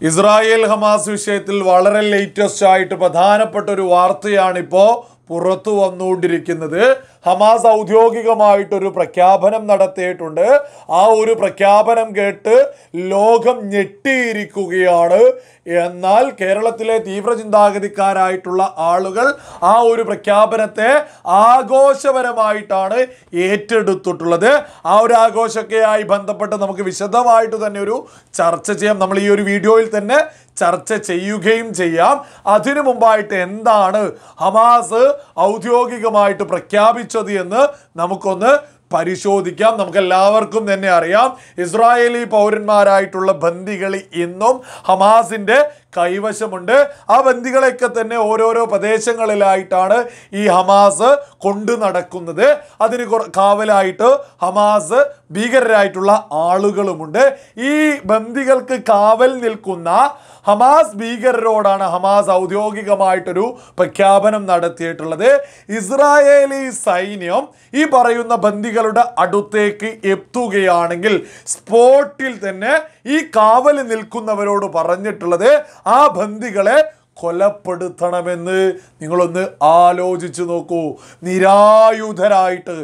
Israel Hamas വിഷയത്തിൽ വളരെ latest ആയിട്ട് പ്രധാനപ്പെട്ട ഒരു വാർത്തയാണിപ്പോൾ പുറത്തു വന്നുകൊണ്ടിരിക്കുന്നത്. ഹമാസ് ഔദ്യോഗികമായിട്ടൊരു പ്രഖ്യാപനം നടത്തിയിട്ടുണ്ട്. ആ ഒരു പ്രഖ്യാപനം കേട്ട് ലോകം ഞെട്ടിയിരിക്കുകയാണ്. എന്നാൽ കേരളത്തിലെ തീവ്ര ചിന്താഗതിക്കാരായിട്ടുള്ള ആളുകൾ ആ ഒരു പ്രഖ്യാപനത്തെ ആഘോഷപരമായിട്ടാണ് ഏറ്റെടുത്തിട്ടുള്ളത്. ആ ഒരു ആഘോഷമൊക്കെയായി ബന്ധപ്പെട്ട് നമുക്ക് വിശദമായിട്ട് തന്നെ ഒരു ചർച്ച ചെയ്യാം. നമ്മൾ ഈ ഒരു വീഡിയോയിൽ തന്നെ ചർച്ച ചെയ്യുകയും ചെയ്യാം. അതിനു മുമ്പായിട്ട് എന്താണ് ഹമാസ് ഔദ്യോഗികമായിട്ട് പ്രഖ്യാപിച്ചത് എന്ന് നമുക്കൊന്ന് പരിശോധിക്കാം. നമുക്കെല്ലാവർക്കും തന്നെ അറിയാം, ഇസ്രായേലി പൗരന്മാരായിട്ടുള്ള ബന്ദികൾ ഇന്നും ഹമാസിൻ്റെ കൈവശമുണ്ട്. ആ ബന്ദികളെയൊക്കെ തന്നെ ഓരോരോ പ്രദേശങ്ങളിലായിട്ടാണ് ഈ ഹമാസ് കൊണ്ടു നടക്കുന്നത്. അതിന് കാവലായിട്ട് ഹമാസ് ഭീകരരായിട്ടുള്ള ആളുകളുമുണ്ട്. ഈ ബന്ദികൾക്ക് കാവൽ നിൽക്കുന്ന ഹമാസ് ഭീകരരോടാണ് ഹമാസ് ഔദ്യോഗികമായിട്ടൊരു പ്രഖ്യാപനം നടത്തിയിട്ടുള്ളത്. ഇസ്രായേലി സൈന്യം ഈ പറയുന്ന ബന്ദികളുടെ അടുത്തേക്ക് എത്തുകയാണെങ്കിൽ സ്പോട്ടിൽ തന്നെ ഈ കാവൽ നിൽക്കുന്നവരോട് പറഞ്ഞിട്ടുള്ളത് ആ ബന്ദികളെ കൊലപ്പെടുത്തണമെന്ന്. നിങ്ങളൊന്ന് ആലോചിച്ച് നോക്കൂ. നിരായുധരായിട്ട്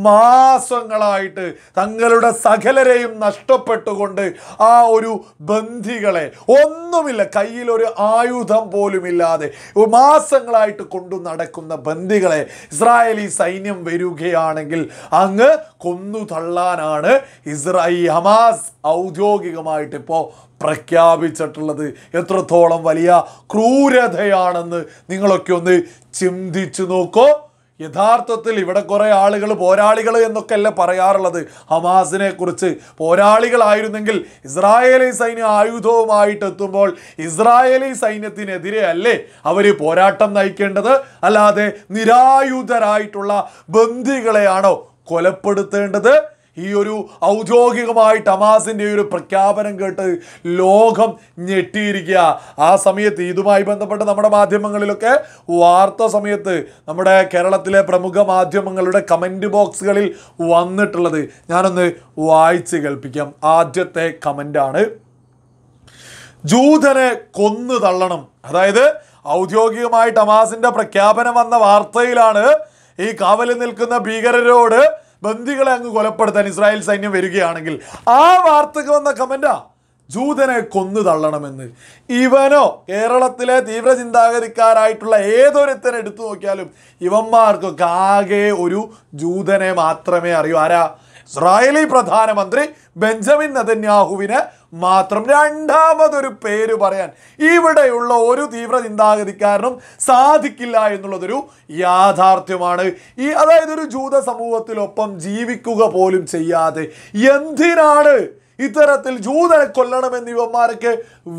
മാസങ്ങളായിട്ട് തങ്ങളുടെ സകലരെയും നഷ്ടപ്പെട്ടുകൊണ്ട് ആ ഒരു ബന്ദികളെ, ഒന്നുമില്ല, കയ്യിലൊരു ആയുധം പോലുമില്ലാതെ മാസങ്ങളായിട്ട് കൊണ്ടു നടക്കുന്ന ബന്ദികളെ ഇസ്രായേലി സൈന്യം വരികയാണെങ്കിൽ അങ്ങ് കൊന്നു തള്ളാനാണ് ഹമാസ് ഔദ്യോഗികമായിട്ട് ഇപ്പോൾ പ്രഖ്യാപിച്ചിട്ടുള്ളത്. എത്രത്തോളം വലിയ ക്രൂരതയാണെന്ന് നിങ്ങളൊക്കെ ഒന്ന് ചിന്തിച്ചു നോക്കൂ. യഥാർത്ഥത്തിൽ ഇവിടെ കുറേ ആളുകൾ പോരാളികൾ എന്നൊക്കെ അല്ല പറയാറുള്ളത്. ഹമാസിനെ കുറിച്ച് പോരാളികളായിരുന്നെങ്കിൽ ഇസ്രായേലി സൈന്യം ആയുധവുമായിട്ട് എത്തുമ്പോൾ ഇസ്രായേലി സൈന്യത്തിനെതിരെ അല്ലേ അവർ പോരാട്ടം നയിക്കേണ്ടത്? അല്ലാതെ നിരായുധരായിട്ടുള്ള ബന്ദികളെയാണോ കൊലപ്പെടുത്തേണ്ടത്? ഈ ഒരു ഔദ്യോഗികമായിട്ട് ഹമാസിൻ്റെ ഒരു പ്രഖ്യാപനം കേട്ട് ലോകം ഞെട്ടിയിരിക്കുക. ആ സമയത്ത് ഇതുമായി ബന്ധപ്പെട്ട് നമ്മുടെ മാധ്യമങ്ങളിലൊക്കെ വാർത്ത സമയത്ത് നമ്മുടെ കേരളത്തിലെ പ്രമുഖ മാധ്യമങ്ങളുടെ കമൻറ്റ് ബോക്സുകളിൽ വന്നിട്ടുള്ളത് ഞാനൊന്ന് വായിച്ച് കേൾപ്പിക്കാം. ആദ്യത്തെ കമൻ്റാണ്, ജൂതനെ കൊന്നു തള്ളണം. അതായത് ഔദ്യോഗികമായിട്ട് ഹമാസിൻ്റെ പ്രഖ്യാപനം വന്ന വാർത്തയിലാണ് ഈ കാവലിൽ നിൽക്കുന്ന ഭീകരരോട് ബന്ദികളെ അങ്ങ് കൊലപ്പെടുത്താൻ ഇസ്രായേൽ സൈന്യം വരികയാണെങ്കിൽ ആ വാർത്തക്ക് വന്ന കമന്റാ ജൂതനെ കൊന്നു തള്ളണമെന്ന്. ഇവനോ കേരളത്തിലെ തീവ്ര ചിന്താഗതിക്കാരായിട്ടുള്ള ഏതൊരുത്തനെ എടുത്തു നോക്കിയാലും ഇവന്മാർക്കൊക്കെ ആകെ ഒരു ജൂതനെ മാത്രമേ അറിയൂ. ആരാ? ഇസ്രായേലി പ്രധാനമന്ത്രി ബെഞ്ചമിൻ നെതന്യാഹുവിനെ മാത്രം. രണ്ടാമതൊരു പേര് പറയാൻ ഇവിടെയുള്ള ഒരു തീവ്ര ചിന്താഗതിക്കാരനും സാധിക്കില്ല എന്നുള്ളതൊരു യാഥാർത്ഥ്യമാണ്. അതായത് ഒരു ജൂത സമൂഹത്തിനൊപ്പം ജീവിക്കുക പോലും ചെയ്യാതെ എന്തിനാണ് ഇത്തരത്തിൽ ജൂതനെ കൊല്ലണമെന്ന് ഇവന്മാരൊക്കെ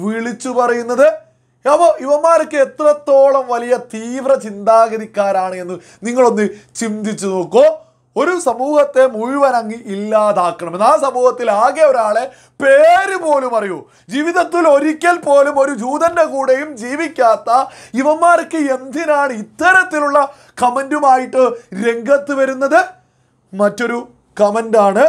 വിളിച്ചു പറയുന്നത്? അപ്പോൾ ഇവന്മാരൊക്കെ എത്രത്തോളം വലിയ തീവ്ര ചിന്താഗതിക്കാരാണ് എന്ന് നിങ്ങളൊന്ന് ചിന്തിച്ചു നോക്കൂ. ഒരു സമൂഹത്തെ മുഴുവൻ അങ്ങ് ഇല്ലാതാക്കണമെന്ന്, ആ സമൂഹത്തിൽ ആകെ ഒരാളെ പേര് പോലും അറിയൂ, ജീവിതത്തിൽ ഒരിക്കൽ പോലും ഒരു ജൂതന്റെ കൂടെയും ജീവിക്കാത്ത ഇവന്മാർക്ക് എന്തിനാണ് ഇത്തരത്തിലുള്ള കമന്റുമായിട്ട് രംഗത്ത് വരുന്നത്? മറ്റൊരു കമന്റാണ്,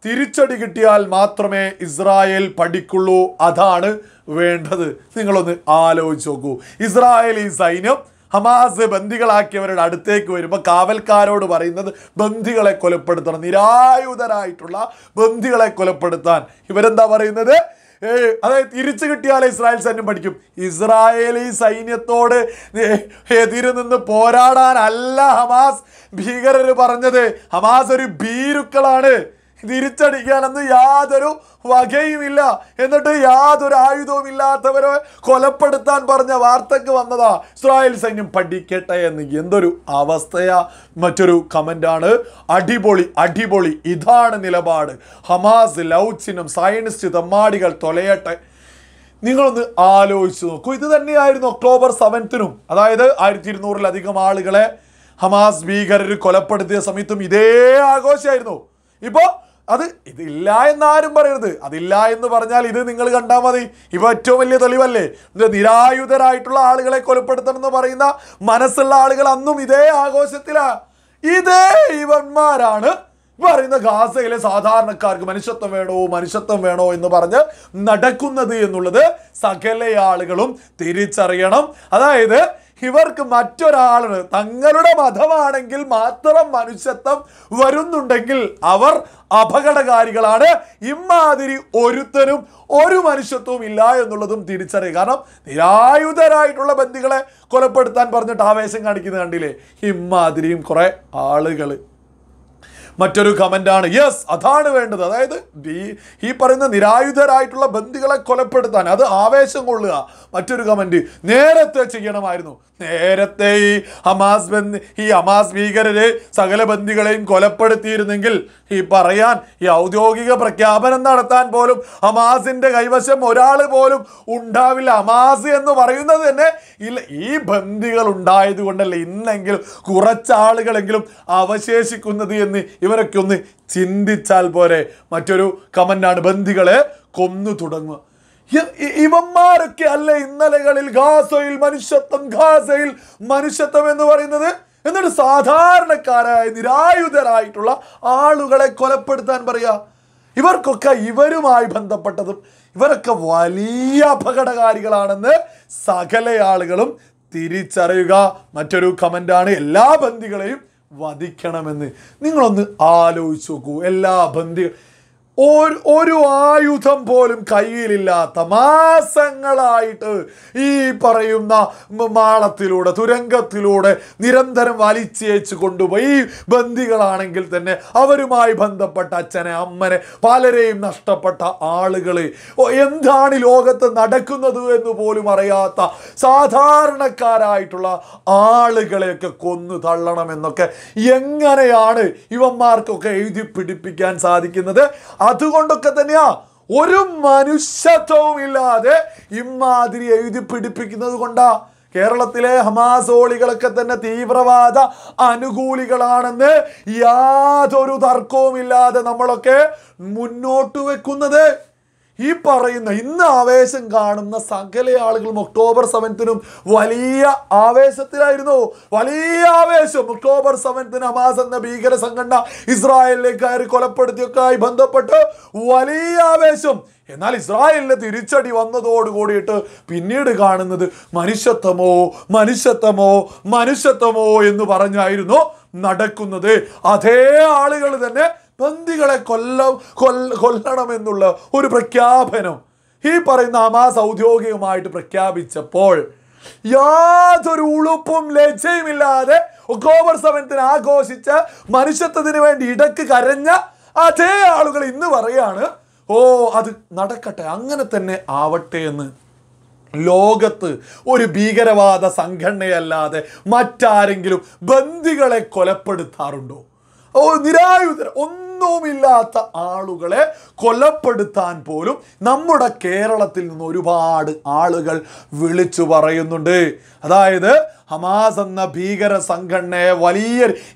തിരിച്ചടി കിട്ടിയാൽ മാത്രമേ ഇസ്രായേൽ പഠിക്കുള്ളൂ, അതാണ് വേണ്ടത്. നിങ്ങളൊന്ന് ആലോചിച്ച് നോക്കൂ. ഇസ്രായേലി സൈന്യം ഹമാസ് ബന്ദികളാക്കിയവരുടെ അടുത്തേക്ക് വരുമ്പോൾ കാവൽക്കാരോട് പറയുന്നത് ബന്ദികളെ കൊലപ്പെടുത്തണം, നിരായുധരായിട്ടുള്ള ബന്ദികളെ കൊലപ്പെടുത്താൻ. ഇവരെന്താ പറയുന്നത്? അതായത് തിരിച്ചു കിട്ടിയാലേ ഇസ്രായേൽ സൈന്യം പഠിക്കും. ഇസ്രായേലി സൈന്യത്തോട് എതിര് നിന്ന് പോരാടാനല്ല ഹമാസ് ഭീകരർ പറഞ്ഞത്. ഹമാസ് ഒരു ഭീരുക്കളാണ്, തിരിച്ചടിക്കാനൊന്നും യാതൊരു വകയുമില്ല. എന്നിട്ട് യാതൊരു ആയുധവും ഇല്ലാത്തവരെ കൊലപ്പെടുത്താൻ പറഞ്ഞ വാർത്തക്ക് വന്നതാ ഇസ്രായേൽ സൈന്യം പഠിക്കട്ടെ എന്ന്. എന്തൊരു അവസ്ഥയാ. മറ്റൊരു കമൻ്റാണ്, അടിപൊളി അടിപൊളി, ഇതാണ് നിലപാട്, ഹമാസ് ലൗച്ചിനും സയനിസ്റ്റ് തെമ്മാടികൾ തൊലയട്ടെ. നിങ്ങളൊന്ന് ആലോചിച്ച് നോക്കൂ. ഇത് തന്നെയായിരുന്നു October 7th, അതായത് 1200-ലധികം ആളുകളെ ഹമാസ് ഭീകരർ കൊലപ്പെടുത്തിയ സമയത്തും ഇതേ ആഘോഷമായിരുന്നു. ഇപ്പോൾ ഇതില്ല എന്നാരും പറയരുത്. അതില്ല എന്ന് പറഞ്ഞാൽ ഇത് നിങ്ങൾ കണ്ടാൽ മതി. ഇപ്പൊ ഏറ്റവും വലിയ തെളിവല്ലേ? നിരായുധരായിട്ടുള്ള ആളുകളെ കൊലപ്പെടുത്തണം എന്ന് പറയുന്ന മനസ്സുള്ള ആളുകൾ അന്നും ഇതേ ആഘോഷത്തിലാ. ഇതേ ഇവന്മാരാണ് പറയുന്ന ഗാസയിലെ സാധാരണക്കാർക്ക് മനുഷ്യത്വം വേണോ എന്ന് പറഞ്ഞ് നടക്കുന്നത് എന്നുള്ളത് സകല ആളുകളും തിരിച്ചറിയണം. അതായത് ഇവർക്ക് മറ്റൊരാളിന് തങ്ങളുടെ മതമാണെങ്കിൽ മാത്രം മനുഷ്യത്വം വരുന്നുണ്ടെങ്കിൽ അവർ അപകടകാരികളാണ്. ഇമാതിരി ഒരുത്തനും ഒരു മനുഷ്യത്വവും ഇല്ല എന്നുള്ളതും തിരിച്ചറിയുക. കാരണം നിരായുധരായിട്ടുള്ള ബന്ദികളെ കൊലപ്പെടുത്താൻ പറഞ്ഞിട്ട് ആവേശം കാണിക്കുന്നത് കണ്ടില്ലേ ഇമാതിരിയും കുറെ ആളുകൾ. മറ്റൊരു കമൻ്റാണ്, യെസ് അതാണ് വേണ്ടത്. അതായത് ഈ പറയുന്ന നിരായുധരായിട്ടുള്ള ബന്ദികളെ കൊലപ്പെടുത്താൻ അത് ആവേശം കൊള്ളുക. മറ്റൊരു കമൻറ്റ്, നേരത്തെ ചെയ്യണമായിരുന്നു. നേരത്തെ ഈ ഹമാസ് ഭീകരര് സകല ബന്ദികളെയും കൊലപ്പെടുത്തിയിരുന്നെങ്കിൽ ഈ ഔദ്യോഗിക പ്രഖ്യാപനം നടത്താൻ പോലും ഹമാസിന്റെ കൈവശം ഒരാൾ പോലും ഉണ്ടാവില്ല. ഹമാസ് എന്ന് പറയുന്നത് തന്നെ ഇല്ല. ഈ ബന്ദികൾ ഉണ്ടായത് കൊണ്ടല്ലേ ഇന്നെങ്കിലും കുറച്ചാളുകളെങ്കിലും അവശേഷിക്കുന്നത് എന്ന് ഇവരൊക്കെ ഒന്ന് ചിന്തിച്ചാൽ പോരെ. മറ്റൊരു കമന്റാണ്, ബന്ദികളെ കൊന്നു തുടങ്ങുക. ഇവന്മാരൊക്കെ അല്ലേ ഇന്നലകളിൽ ഗാസയിൽ മനുഷ്യത്വം എന്ന് പറയുന്നത്. എന്നിട്ട് സാധാരണക്കാരായ നിരായുധരായിട്ടുള്ള ആളുകളെ കൊലപ്പെടുത്താൻ പറയാ. ഇവർക്കൊക്കെ ഇവരുമായി ബന്ധപ്പെട്ടതും ഇവരൊക്കെ വലിയ അപകടകാരികളാണെന്ന് സകല ആളുകളും തിരിച്ചറിയുക. മറ്റൊരു കമന്റാണ്, എല്ലാ ബന്ദികളെയും വധിക്കണമെന്ന്. നിങ്ങളൊന്ന് ആലോചിച്ച് നോക്കൂ. എല്ലാ ഒരു ആയുധം പോലും കയ്യിലില്ലാത്ത മാസങ്ങളായിട്ട് ഈ പറയുന്ന മാളത്തിലൂടെ തുരങ്കത്തിലൂടെ നിരന്തരം വലിച്ചേച്ച് കൊണ്ടുപോയി. ഈ ബന്ദികളാണെങ്കിൽ തന്നെ അവരുമായി ബന്ധപ്പെട്ട അച്ഛനെ അമ്മനെ പലരെയും നഷ്ടപ്പെട്ട ആളുകൾ. എന്താണ് ലോകത്ത് നടക്കുന്നത് എന്ന് പോലും അറിയാത്ത സാധാരണക്കാരായിട്ടുള്ള ആളുകളെയൊക്കെ കൊന്നു തള്ളണമെന്നൊക്കെ എങ്ങനെയാണ് ഇവന്മാർക്കൊക്കെ എഴുതി പിടിപ്പിക്കാൻ സാധിക്കുന്നത്? അതുകൊണ്ടൊക്കെ തന്നെയാ ഒരു മനുഷ്യത്വവും ഇല്ലാതെ ഇമാതിരി എഴുതി പിടിപ്പിക്കുന്നത് കൊണ്ടാ കേരളത്തിലെ ഹമാസോളികളൊക്കെ തന്നെ തീവ്രവാദ അനുകൂലികളാണെന്ന് യാതൊരു തർക്കവുമില്ലാതെ നമ്മളൊക്കെ മുന്നോട്ട് വെക്കുന്നത്. ഈ പറയുന്ന ഇന്ന് ആവേശം കാണുന്ന സകല ആളുകളും ഒക്ടോബർ 7-നും വലിയ ആവേശത്തിലായിരുന്നു. വലിയ ആവേശം. ഒക്ടോബർ 7-ന് ഹമാസ് എന്ന ഭീകര സംഘടന ഇസ്രായേലിലേക്ക് കയറി കൊലപ്പെടുത്തിയൊക്കെ ആയി ബന്ധപ്പെട്ട് വലിയ ആവേശം. എന്നാൽ ഇസ്രായേലിന് തിരിച്ചടി വന്നതോടുകൂടിയിട്ട് പിന്നീട് കാണുന്നത് മനുഷ്യത്വമോ എന്ന് പറഞ്ഞായിരുന്നു നടക്കുന്നത്. അതേ ആളുകൾ തന്നെ ബന്ദികളെ കൊല്ലണമെന്നുള്ള ഒരു പ്രഖ്യാപനം ഈ പറയുന്ന ഹമാസ് ഔദ്യോഗികമായിട്ട് പ്രഖ്യാപിച്ചപ്പോൾ യാതൊരു ഉളുപ്പും ലജ്ജയുമില്ലാതെ ഒക്ടോബർ 7-ന് ആഘോഷിച്ച മനുഷ്യത്വത്തിന് വേണ്ടി ഇടക്ക് കരഞ്ഞ അതേ ആളുകൾ ഇന്ന് പറയാണ് അത് നടക്കട്ടെ, അങ്ങനെ തന്നെ ആവട്ടെ എന്ന്. ലോകത്ത് ഒരു ഭീകരവാദ സംഘടനയല്ലാതെ മറ്റാരെങ്കിലും ബന്ദികളെ കൊലപ്പെടുത്താറുണ്ടോ? നിരായുധർ ഒന്നുമില്ലാത്ത ആളുകളെ കൊലപ്പെടുത്താൻ പോലും നമ്മുടെ കേരളത്തിൽ നിന്ന് ഒരുപാട് ആളുകൾ വിളിച്ചു പറയുന്നുണ്ട്. അതായത് ഹമാസ് എന്ന ഭീകര സംഘടനയെ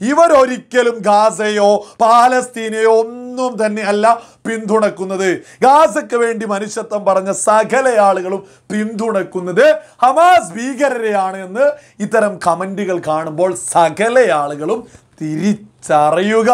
ഇവരൊരിക്കലും ഗാസയോ പാലസ്തീനെയോ ഒന്നും തന്നെ അല്ല പിന്തുണക്കുന്നത്. ഗാസയ്ക്ക് വേണ്ടി മനുഷ്യത്വം പറഞ്ഞ സകല ആളുകളും പിന്തുണക്കുന്നത് ഹമാസ് ഭീകരരെയാണ് എന്ന് ഇത്തരം കമന്റുകൾ കാണുമ്പോൾ സകല ആളുകളും തിരിച്ചറിയുക.